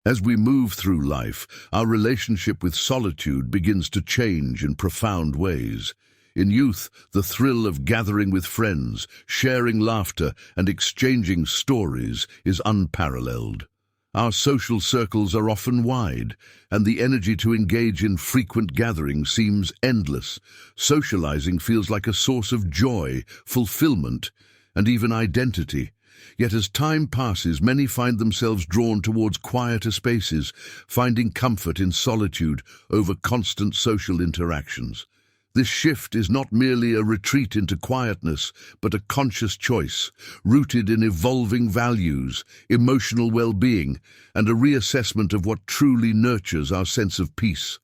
As we move through life, our relationship with solitude begins to change in profound ways. In youth, the thrill of gathering with friends, sharing laughter, and exchanging stories is unparalleled. Our social circles are often wide, and the energy to engage in frequent gatherings seems endless. Socializing feels like a source of joy, fulfillment, and even identity. Yet as time passes, many find themselves drawn towards quieter spaces, finding comfort in solitude over constant social interactions. This shift is not merely a retreat into quietness, but a conscious choice, rooted in evolving values, emotional well-being, and a reassessment of what truly nurtures our sense of peace.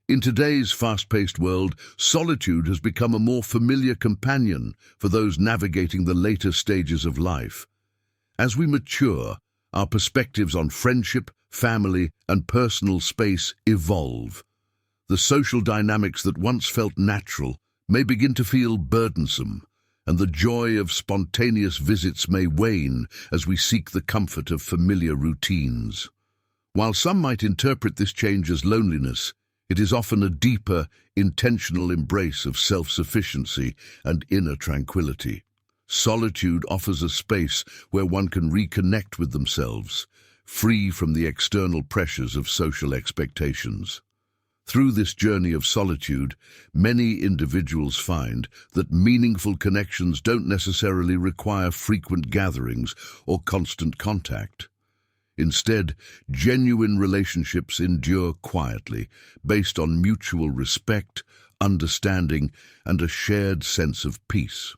In today's fast-paced world, solitude has become a more familiar companion for those navigating the later stages of life. As we mature, our perspectives on friendship, family, and personal space evolve. The social dynamics that once felt natural may begin to feel burdensome, and the joy of spontaneous visits may wane as we seek the comfort of familiar routines. While some might interpret this change as loneliness, it is often a deeper, intentional embrace of self-sufficiency and inner tranquility. Solitude offers a space where one can reconnect with themselves, free from the external pressures of social expectations. Through this journey of solitude, many individuals find that meaningful connections don't necessarily require frequent gatherings or constant contact. Instead, genuine relationships endure quietly, based on mutual respect, understanding, and a shared sense of peace.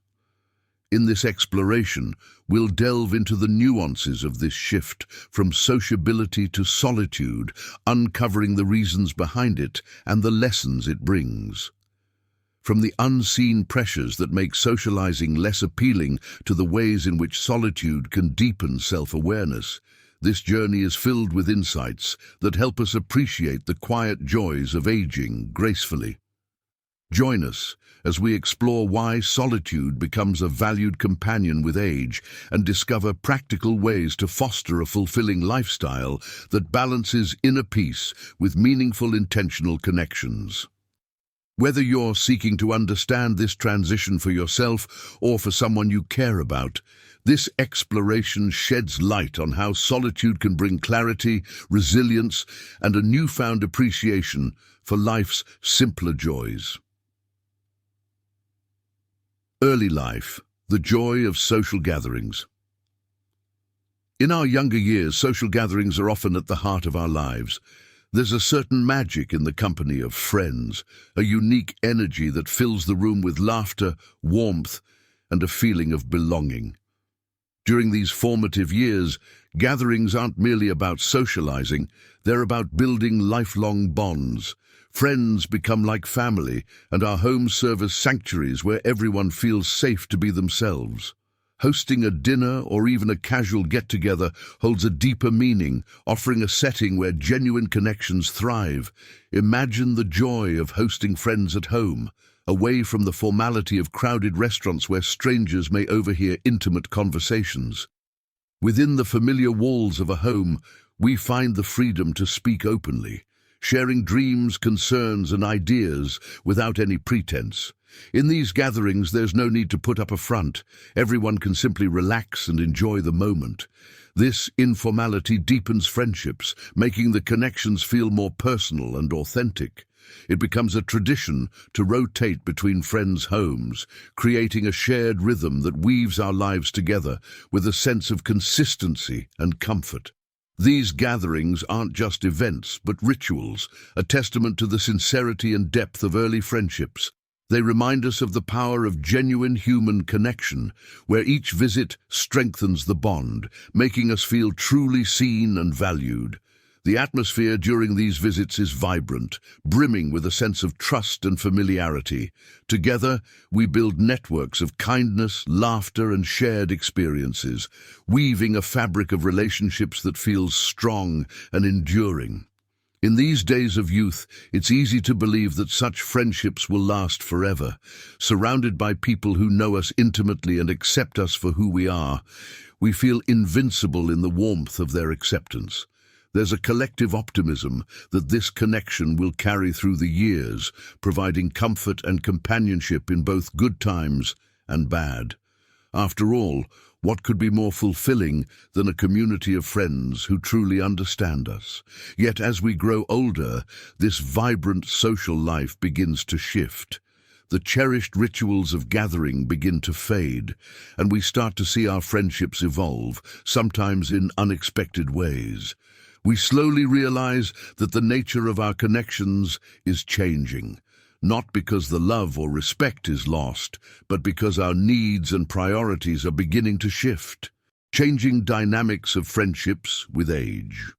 In this exploration, we'll delve into the nuances of this shift from sociability to solitude, uncovering the reasons behind it and the lessons it brings. From the unseen pressures that make socializing less appealing to the ways in which solitude can deepen self-awareness, this journey is filled with insights that help us appreciate the quiet joys of aging gracefully. Join us as we explore why solitude becomes a valued companion with age and discover practical ways to foster a fulfilling lifestyle that balances inner peace with meaningful intentional connections. Whether you're seeking to understand this transition for yourself or for someone you care about, this exploration sheds light on how solitude can bring clarity, resilience, and a newfound appreciation for life's simpler joys. Early life, the joy of social gatherings. In our younger years, social gatherings are often at the heart of our lives. There's a certain magic in the company of friends, a unique energy that fills the room with laughter, warmth, and a feeling of belonging. During these formative years, gatherings aren't merely about socializing, they're about building lifelong bonds. Friends become like family, and our homes serve as sanctuaries where everyone feels safe to be themselves. Hosting a dinner or even a casual get-together holds a deeper meaning, offering a setting where genuine connections thrive. Imagine the joy of hosting friends at home, away from the formality of crowded restaurants where strangers may overhear intimate conversations. Within the familiar walls of a home, we find the freedom to speak openly, sharing dreams, concerns, and ideas without any pretense. In these gatherings, there's no need to put up a front. Everyone can simply relax and enjoy the moment. This informality deepens friendships, making the connections feel more personal and authentic. It becomes a tradition to rotate between friends' homes, creating a shared rhythm that weaves our lives together with a sense of consistency and comfort. These gatherings aren't just events, but rituals, a testament to the sincerity and depth of early friendships. They remind us of the power of genuine human connection, where each visit strengthens the bond, making us feel truly seen and valued. The atmosphere during these visits is vibrant, brimming with a sense of trust and familiarity. Together, we build networks of kindness, laughter, and shared experiences, weaving a fabric of relationships that feels strong and enduring. In these days of youth, it's easy to believe that such friendships will last forever. Surrounded by people who know us intimately and accept us for who we are, we feel invincible in the warmth of their acceptance. There's a collective optimism that this connection will carry through the years, providing comfort and companionship in both good times and bad. After all, what could be more fulfilling than a community of friends who truly understand us? Yet as we grow older, this vibrant social life begins to shift. The cherished rituals of gathering begin to fade, and we start to see our friendships evolve, sometimes in unexpected ways. We slowly realize that the nature of our connections is changing, not because the love or respect is lost, but because our needs and priorities are beginning to shift, changing dynamics of friendships with age.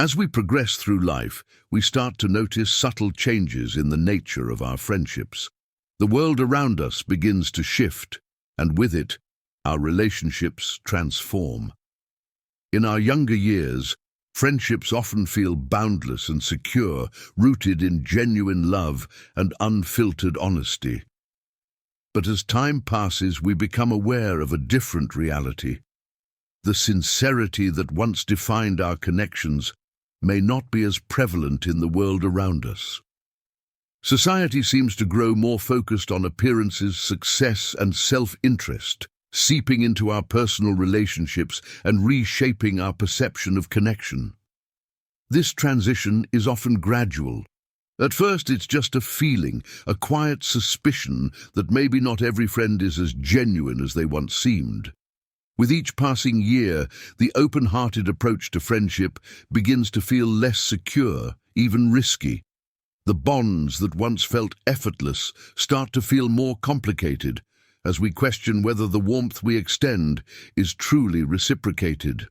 As we progress through life, we start to notice subtle changes in the nature of our friendships. The world around us begins to shift, and with it, our relationships transform. In our younger years, friendships often feel boundless and secure, rooted in genuine love and unfiltered honesty. But as time passes, we become aware of a different reality. The sincerity that once defined our connections may not be as prevalent in the world around us. Society seems to grow more focused on appearances, success, and self-interest, seeping into our personal relationships and reshaping our perception of connection. This transition is often gradual. At first, it's just a feeling, a quiet suspicion that maybe not every friend is as genuine as they once seemed. With each passing year, the open-hearted approach to friendship begins to feel less secure, even risky. The bonds that once felt effortless start to feel more complicated, as we question whether the warmth we extend is truly reciprocated.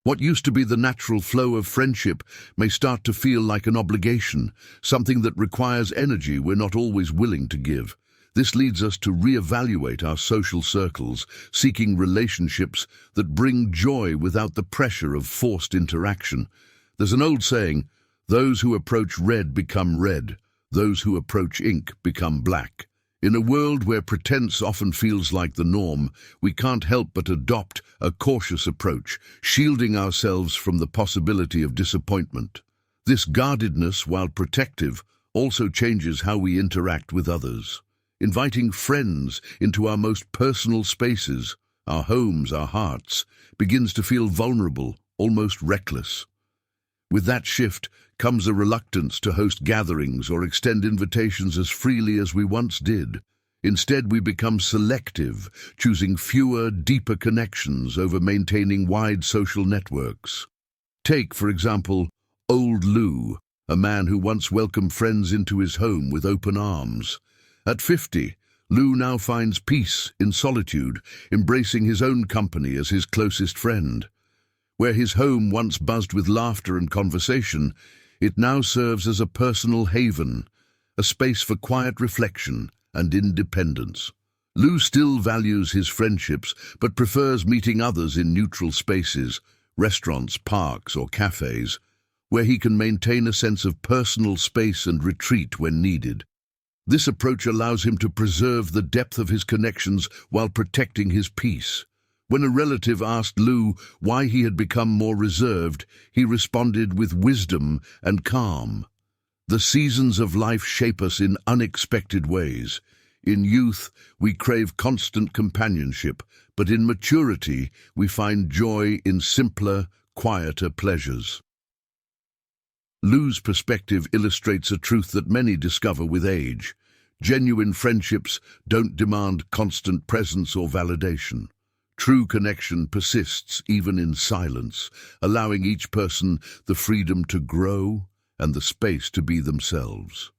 What used to be the natural flow of friendship may start to feel like an obligation, something that requires energy we're not always willing to give. This leads us to reevaluate our social circles, seeking relationships that bring joy without the pressure of forced interaction. There's an old saying, "Those who approach red become red, those who approach ink become black." In a world where pretense often feels like the norm, we can't help but adopt a cautious approach, shielding ourselves from the possibility of disappointment. This guardedness, while protective, also changes how we interact with others. Inviting friends into our most personal spaces, our homes, our hearts, begins to feel vulnerable, almost reckless. With that shift comes a reluctance to host gatherings or extend invitations as freely as we once did. Instead, we become selective, choosing fewer, deeper connections over maintaining wide social networks. Take, for example, Old Lou, a man who once welcomed friends into his home with open arms. At 50, Lou now finds peace in solitude, embracing his own company as his closest friend. Where his home once buzzed with laughter and conversation, it now serves as a personal haven, a space for quiet reflection and independence. Lou still values his friendships, but prefers meeting others in neutral spaces, restaurants, parks, or cafes, where he can maintain a sense of personal space and retreat when needed. This approach allows him to preserve the depth of his connections while protecting his peace. When a relative asked Lou why he had become more reserved, he responded with wisdom and calm. The seasons of life shape us in unexpected ways. In youth, we crave constant companionship, but in maturity, we find joy in simpler, quieter pleasures. Lou's perspective illustrates a truth that many discover with age. Genuine friendships don't demand constant presence or validation. True connection persists even in silence, allowing each person the freedom to grow and the space to be themselves.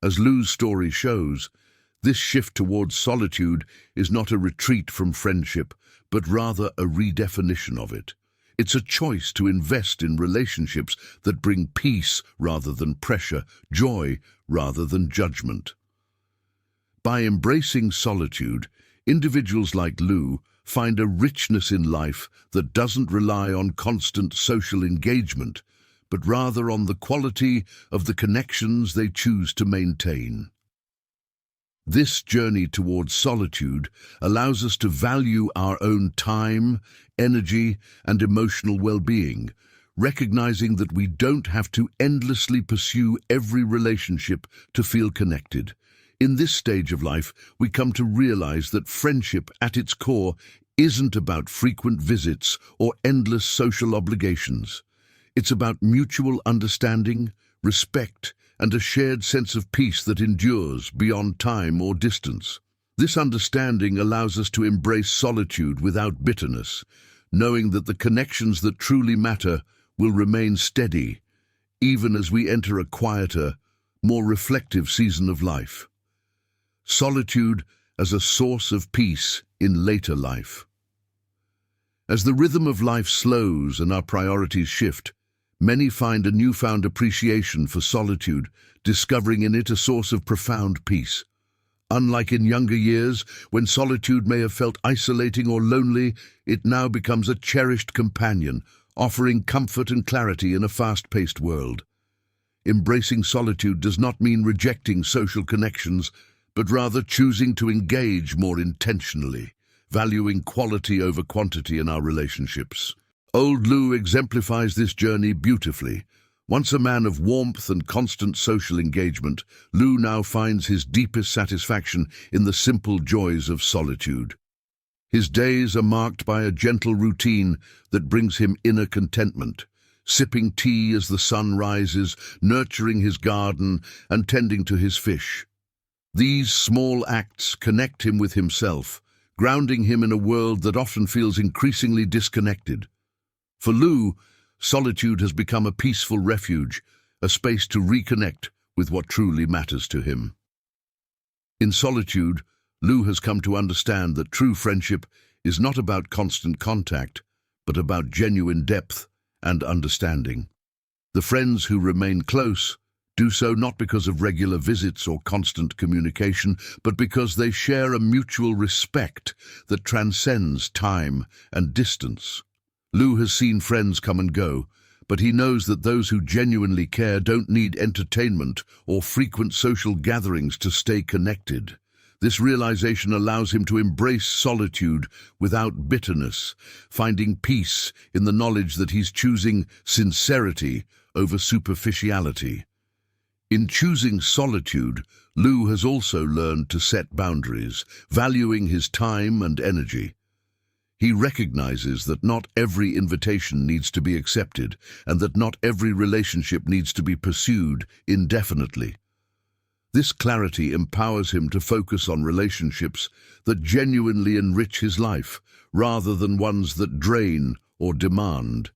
As Lou's story shows, this shift towards solitude is not a retreat from friendship, but rather a redefinition of it. It's a choice to invest in relationships that bring peace rather than pressure, joy rather than judgment. By embracing solitude, individuals like Lou find a richness in life that doesn't rely on constant social engagement, but rather on the quality of the connections they choose to maintain. This journey towards solitude allows us to value our own time, energy, and emotional well-being, recognizing that we don't have to endlessly pursue every relationship to feel connected. In this stage of life, we come to realize that friendship at its core isn't about frequent visits or endless social obligations. It's about mutual understanding, respect, and a shared sense of peace that endures beyond time or distance. This understanding allows us to embrace solitude without bitterness, knowing that the connections that truly matter will remain steady, even as we enter a quieter, more reflective season of life. Solitude as a source of peace in later life. As the rhythm of life slows and our priorities shift, many find a newfound appreciation for solitude, discovering in it a source of profound peace. Unlike in younger years, when solitude may have felt isolating or lonely, it now becomes a cherished companion, offering comfort and clarity in a fast-paced world. Embracing solitude does not mean rejecting social connections, but rather choosing to engage more intentionally, valuing quality over quantity in our relationships. Old Lou exemplifies this journey beautifully. Once a man of warmth and constant social engagement, Lou now finds his deepest satisfaction in the simple joys of solitude. His days are marked by a gentle routine that brings him inner contentment, sipping tea as the sun rises, nurturing his garden, and tending to his fish. These small acts connect him with himself, grounding him in a world that often feels increasingly disconnected. For Lou, solitude has become a peaceful refuge, a space to reconnect with what truly matters to him. In solitude, Lou has come to understand that true friendship is not about constant contact, but about genuine depth and understanding. The friends who remain close do so not because of regular visits or constant communication, but because they share a mutual respect that transcends time and distance. Lou has seen friends come and go, but he knows that those who genuinely care don't need entertainment or frequent social gatherings to stay connected. This realization allows him to embrace solitude without bitterness, finding peace in the knowledge that he's choosing sincerity over superficiality. In choosing solitude, Lou has also learned to set boundaries, valuing his time and energy. He recognizes that not every invitation needs to be accepted, and that not every relationship needs to be pursued indefinitely. This clarity empowers him to focus on relationships that genuinely enrich his life, rather than ones that drain or demand.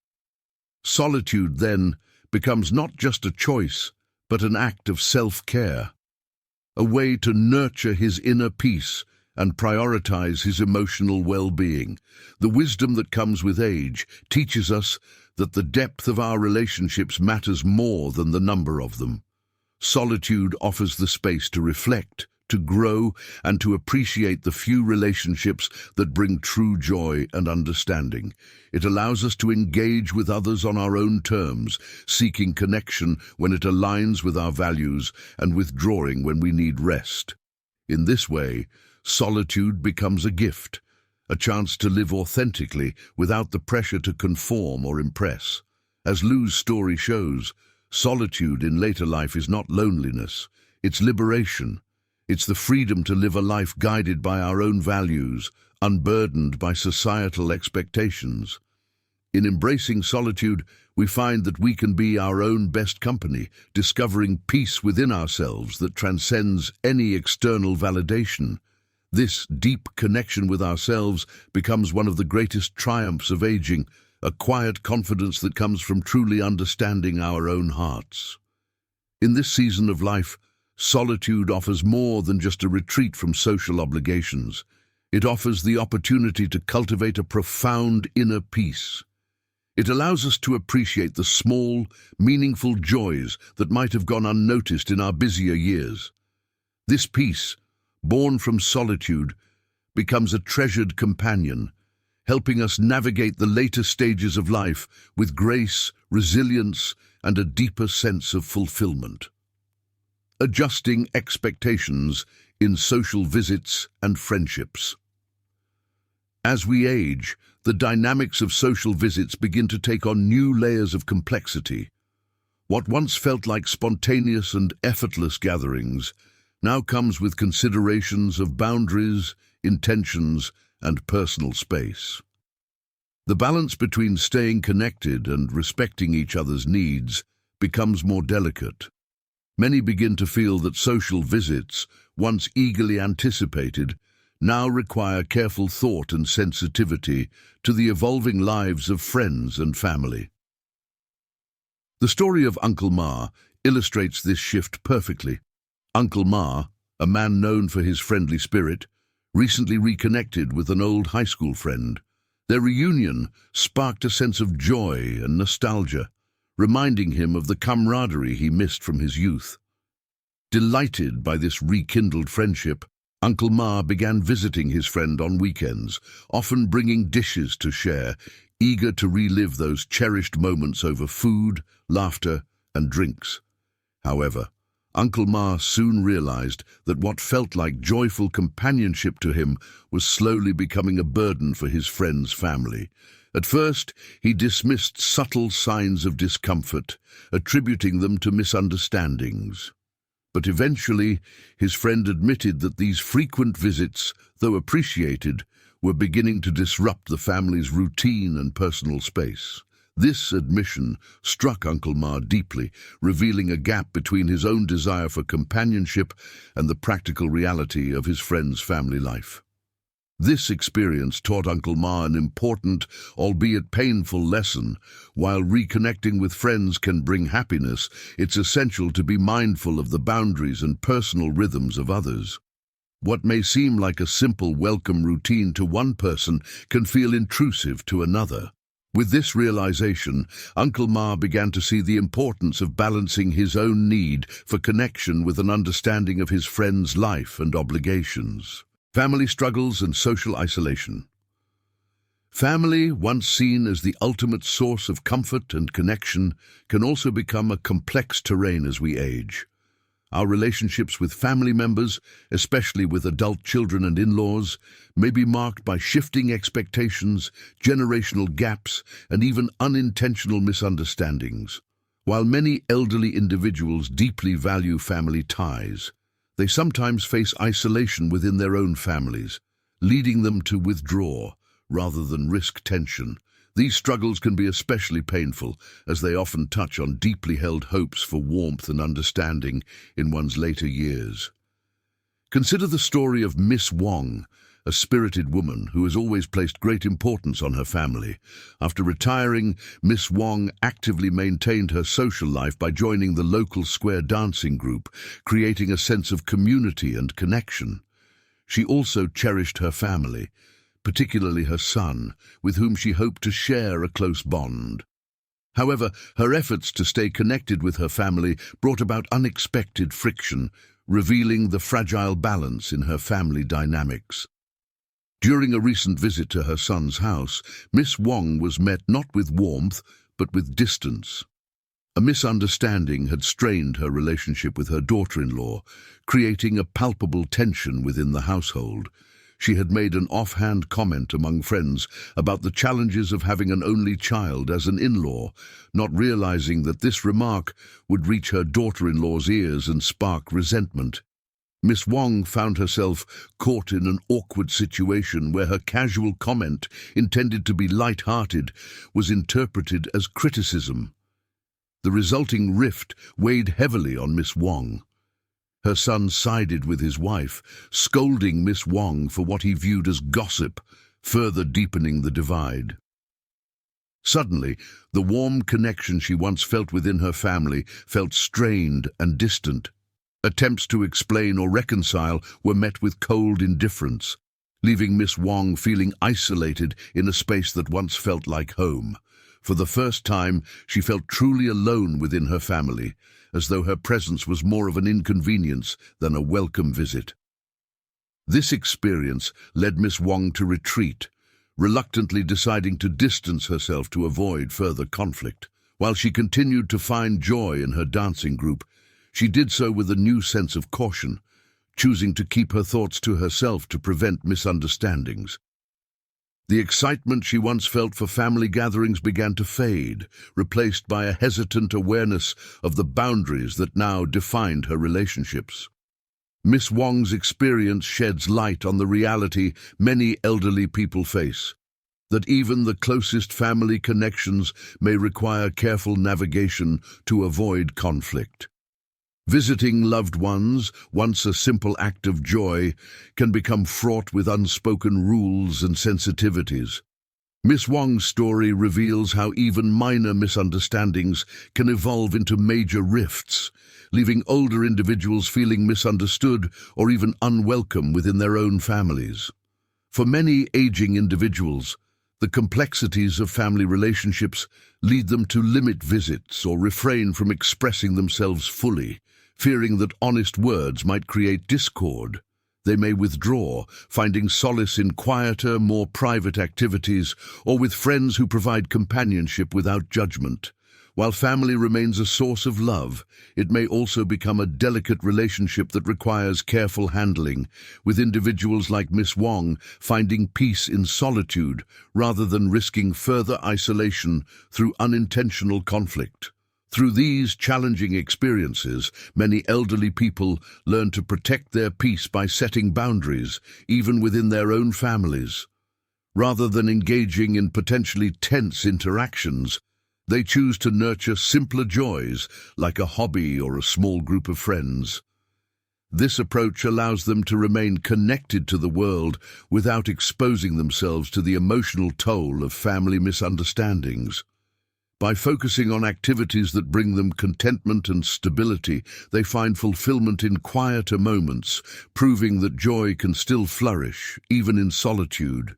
Solitude, then, becomes not just a choice, but an act of self-care, a way to nurture his inner peace and prioritize his emotional well-being. The wisdom that comes with age teaches us that the depth of our relationships matters more than the number of them. Solitude offers the space to reflect, to grow, and to appreciate the few relationships that bring true joy and understanding. It allows us to engage with others on our own terms, seeking connection when it aligns with our values and withdrawing when we need rest. In this way, solitude becomes a gift, a chance to live authentically without the pressure to conform or impress. As Lou's story shows, solitude in later life is not loneliness, it's liberation. It's the freedom to live a life guided by our own values, unburdened by societal expectations. In embracing solitude, we find that we can be our own best company, discovering peace within ourselves that transcends any external validation. This deep connection with ourselves becomes one of the greatest triumphs of aging, a quiet confidence that comes from truly understanding our own hearts. In this season of life, solitude offers more than just a retreat from social obligations. It offers the opportunity to cultivate a profound inner peace. It allows us to appreciate the small, meaningful joys that might have gone unnoticed in our busier years. This peace, born from solitude, becomes a treasured companion, helping us navigate the later stages of life with grace, resilience, and a deeper sense of fulfillment. Adjusting expectations in social visits and friendships. As we age, the dynamics of social visits begin to take on new layers of complexity. What once felt like spontaneous and effortless gatherings now comes with considerations of boundaries, intentions, and personal space. The balance between staying connected and respecting each other's needs becomes more delicate. Many begin to feel that social visits, once eagerly anticipated, now require careful thought and sensitivity to the evolving lives of friends and family. The story of Uncle Ma illustrates this shift perfectly. Uncle Ma, a man known for his friendly spirit, recently reconnected with an old high school friend. Their reunion sparked a sense of joy and nostalgia, reminding him of the camaraderie he missed from his youth. Delighted by this rekindled friendship, Uncle Ma began visiting his friend on weekends, often bringing dishes to share, eager to relive those cherished moments over food, laughter, and drinks. However, Uncle Ma soon realized that what felt like joyful companionship to him was slowly becoming a burden for his friend's family. At first, he dismissed subtle signs of discomfort, attributing them to misunderstandings. But eventually, his friend admitted that these frequent visits, though appreciated, were beginning to disrupt the family's routine and personal space. This admission struck Uncle Ma deeply, revealing a gap between his own desire for companionship and the practical reality of his friend's family life. This experience taught Uncle Ma an important, albeit painful lesson. While reconnecting with friends can bring happiness, it's essential to be mindful of the boundaries and personal rhythms of others. What may seem like a simple welcome routine to one person can feel intrusive to another. With this realization, Uncle Ma began to see the importance of balancing his own need for connection with an understanding of his friend's life and obligations. Family struggles and social isolation. Family, once seen as the ultimate source of comfort and connection, can also become a complex terrain as we age. Our relationships with family members, especially with adult children and in-laws, may be marked by shifting expectations, generational gaps, and even unintentional misunderstandings. While many elderly individuals deeply value family ties, they sometimes face isolation within their own families, leading them to withdraw rather than risk tension. These struggles can be especially painful, as they often touch on deeply held hopes for warmth and understanding in one's later years. Consider the story of Miss Wong, a spirited woman who has always placed great importance on her family. After retiring, Miss Wong actively maintained her social life by joining the local square dancing group, creating a sense of community and connection. She also cherished her family, particularly her son, with whom she hoped to share a close bond. However, her efforts to stay connected with her family brought about unexpected friction, revealing the fragile balance in her family dynamics. During a recent visit to her son's house, Miss Wong was met not with warmth, but with distance. A misunderstanding had strained her relationship with her daughter-in-law, creating a palpable tension within the household. She had made an offhand comment among friends about the challenges of having an only child as an in-law, not realizing that this remark would reach her daughter-in-law's ears and spark resentment. Miss Wong found herself caught in an awkward situation where her casual comment, intended to be light-hearted, was interpreted as criticism. The resulting rift weighed heavily on Miss Wong. Her son sided with his wife, scolding Miss Wong for what he viewed as gossip, further deepening the divide. Suddenly, the warm connection she once felt within her family felt strained and distant. Attempts to explain or reconcile were met with cold indifference, leaving Miss Wong feeling isolated in a space that once felt like home. For the first time, she felt truly alone within her family, as though her presence was more of an inconvenience than a welcome visit. This experience led Miss Wong to retreat, reluctantly deciding to distance herself to avoid further conflict. While she continued to find joy in her dancing group, she did so with a new sense of caution, choosing to keep her thoughts to herself to prevent misunderstandings. The excitement she once felt for family gatherings began to fade, replaced by a hesitant awareness of the boundaries that now defined her relationships. Miss Wong's experience sheds light on the reality many elderly people face, that even the closest family connections may require careful navigation to avoid conflict. Visiting loved ones, once a simple act of joy, can become fraught with unspoken rules and sensitivities. Miss Wong's story reveals how even minor misunderstandings can evolve into major rifts, leaving older individuals feeling misunderstood or even unwelcome within their own families. For many aging individuals, the complexities of family relationships lead them to limit visits or refrain from expressing themselves fully, fearing that honest words might create discord. They may withdraw, finding solace in quieter, more private activities or with friends who provide companionship without judgment. While family remains a source of love, it may also become a delicate relationship that requires careful handling, with individuals like Miss Wong finding peace in solitude rather than risking further isolation through unintentional conflict. Through these challenging experiences, many elderly people learn to protect their peace by setting boundaries, even within their own families. Rather than engaging in potentially tense interactions, they choose to nurture simpler joys, like a hobby or a small group of friends. This approach allows them to remain connected to the world without exposing themselves to the emotional toll of family misunderstandings. By focusing on activities that bring them contentment and stability, they find fulfillment in quieter moments, proving that joy can still flourish, even in solitude.